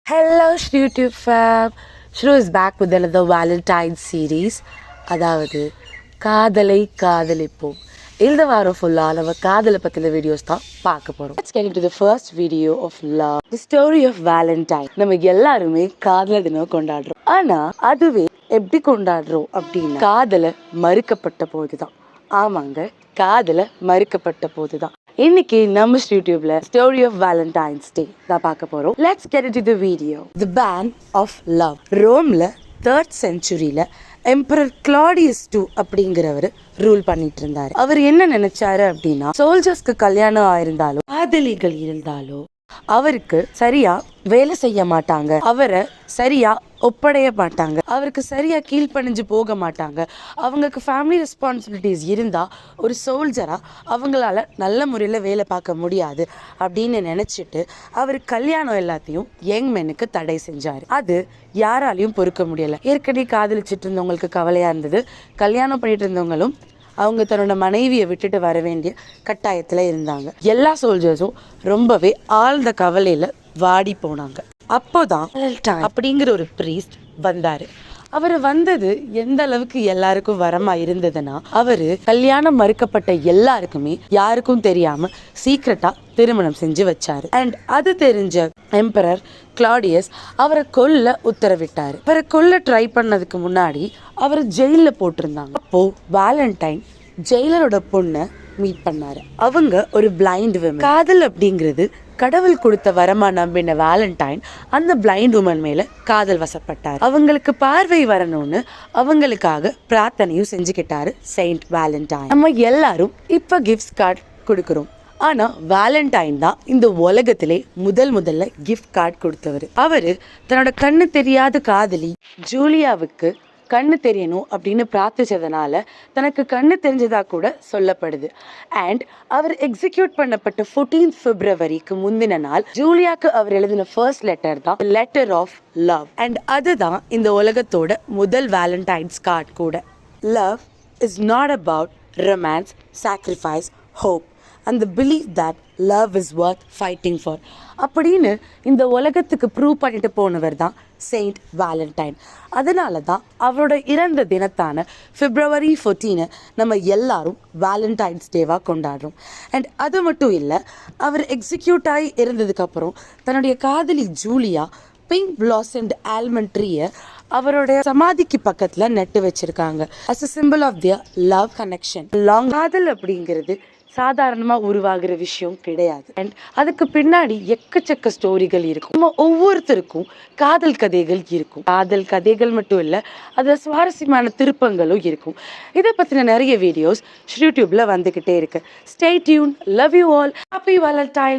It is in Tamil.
Hello YouTube fam. Shru is back with another Valentine series. அதாவது காதலை காதலிப்போம். இந்த வாரம் ஃபுல்லா நம்ம காதலை பத்தின வீடியோஸ் தான் பார்க்க போறோம். Let's get into the first video of love. The story of Valentine. நம்ம எல்லாருமே காதலர் தினம் கொண்டாடுறோம். ஆனா அதுவே எப்படி கொண்டாடுறோம் அப்படின்னா காதலை மறுக்கப்பட்ட போதுதான். ஆமாங்க, காதலை மறுக்கப்பட்ட போதுதான். இன்னைக்கு நம்ம யூடியூப்ல ஸ்டோரி ஆஃப் வேலண்டைன்ஸ் டே தான் பார்க்க போறோம். Let's get into the video. The ban of love. ரோம்ல 3rd செஞ்சுரியில எம்பரர் கிளாடியஸ் 2 அப்படிங்கிறவர் ரூல் பண்ணிட்டு இருந்தாரு. அவர் என்ன நினைச்சாரு அப்படின்னா, சோல்ஜர்ஸ்க்கு கல்யாணம் ஆயிருந்தாலும் காதலிகள் இருந்தாலோ அவருக்கு சரியா வேலை செய்ய மாட்டாங்க, அவரை சரியா ஒப்படைய மாட்டாங்க, அவருக்கு சரியா கீழ்ப்பணிஞ்சு போக மாட்டாங்க, அவங்களுக்கு ஃபேமிலி ரெஸ்பான்சிபிலிட்டிஸ் இருந்தா ஒரு சோல்ஜரா அவங்களால நல்ல முறையில் வேலை பார்க்க முடியாது அப்படின்னு நினைச்சிட்டு அவர் கல்யாணம் எல்லாத்தையும் யங் மென்னுக்கு தடை செஞ்சாரு. அது யாராலையும் பொறுக்க முடியல. ஏற்கனவே காதலிச்சிட்டு இருந்தவங்களுக்கு கவலையா இருந்தது, கல்யாணம் பண்ணிட்டு இருந்தவங்களும் அவங்க தன்னோட மனைவியை விட்டுட்டு வர வேண்டிய கட்டாயத்தில் இருந்தாங்க. எல்லா சோல்ஜர்ஸும் ரொம்பவே ஆழ்ந்த கவலையில் வாடி போனாங்க. அப்போதான் அப்படிங்கிற ஒரு ப்ரீஸ்ட் வந்தாரு. அவர் வந்தது எந்த அளவுக்கு எல்லாருக்கும் வரமா இருந்ததுன்னா, அவரு கல்யாணம் மறுக்கப்பட்ட எல்லாருக்குமே யாருக்கும் தெரியாம சீக்ரெட்டா திருமணம் செஞ்சு வச்சாரு. அண்ட் அது தெரிஞ்ச எம்பரர் கிளாடியஸ் அவரை கொல்ல உத்தரவிட்டாரு. அவரை கொல்ல ட்ரை பண்ணதுக்கு முன்னாடி அவரை ஜெயில போட்டிருந்தாங்க. அப்போ வேலண்டைன் ஜெயிலரோட பொண்ணை மீட் பண்ணாரு. அவங்க ஒரு பிளைண்ட் விமன். காதல் அப்படிங்கிறது கடவுள் கொடுத்த வரமா நம்பின வேலண்டைன் அந்த பிளைண்ட் உமன் மேல காதல் வசப்பட்டார். அவங்களுக்கு பார்வை வரணும்னு அவங்களுக்காக பிரார்த்தனையும் செஞ்சுக்கிட்டாரு செயின்ட் வேலண்டைன். நம்ம எல்லாரும் இப்ப கிஃப்ட் கார்டு கொடுக்கிறோம். ஆனா வேலண்டைன் தான் இந்த உலகத்திலே முதல்ல கிஃப்ட் கார்டு கொடுத்தவர். அவரு தன்னோட கண்ணு தெரியாத காதலி ஜூலியாவுக்கு கண்ணு தெரியணும் அப்படின்னு பிரார்த்திச்சதுனால தனக்கு கண்ணு தெரிஞ்சதா கூட சொல்லப்படுது. அண்ட் அவர் எக்ஸிக்யூட் பண்ணப்பட்ட 14th Februaryக்கு முந்தின நாள் ஜூலியாக்கு அவர் எழுதின ஃபர்ஸ்ட் லெட்டர் தான் லெட்டர் ஆஃப் லவ். அண்ட் அதுதான் இந்த உலகத்தோட முதல் வேலண்டைன்ஸ் கார்டு கூட. Love is not about romance, sacrifice, hope and the belief that love is worth fighting for அப்படின்னு இந்த உலகத்துக்கு ப்ரூவ் பண்ணிட்டு போனவர் தான் செயின்ட் வேலண்டைன். அதனால தான் அவரோட இறந்த தினத்தான February 14 நம்ம எல்லாரும் வேலண்டைன்ஸ் டேவாக கொண்டாடுறோம். அண்ட் அது மட்டும் இல்லை, அவர் எக்ஸிக்யூட் ஆகி இருந்ததுக்கப்புறம் தன்னுடைய காதலி ஜூலியா பிங்க் பிளாசம்ட் ஆல்மண்ட் ட்ரீயை அவருடைய சமாதிக்கு பக்கத்துல நட்டு வச்சிருக்காங்க. As a symbol of their love connection. Long காதல் அப்படிங்கிறது சாதாரணமா உருவாகிற விஷயம் கிடையாது. அண்ட் அதுக்கு பின்னாடி எக்கச்சக்க ஸ்டோரிகள் இருக்கும். நம்ம ஒவ்வொருத்தருக்கும் காதல் கதைகள் இருக்கும். காதல் கதைகள் மட்டும் இல்ல, அதுல சுவாரஸ்யமான திருப்பங்களும் இருக்கும். இதை பத்தின நிறைய வீடியோஸ் யூடியூப்ல வந்துகிட்டே இருக்கு. Stay tune. Love you all. Happy Valentine.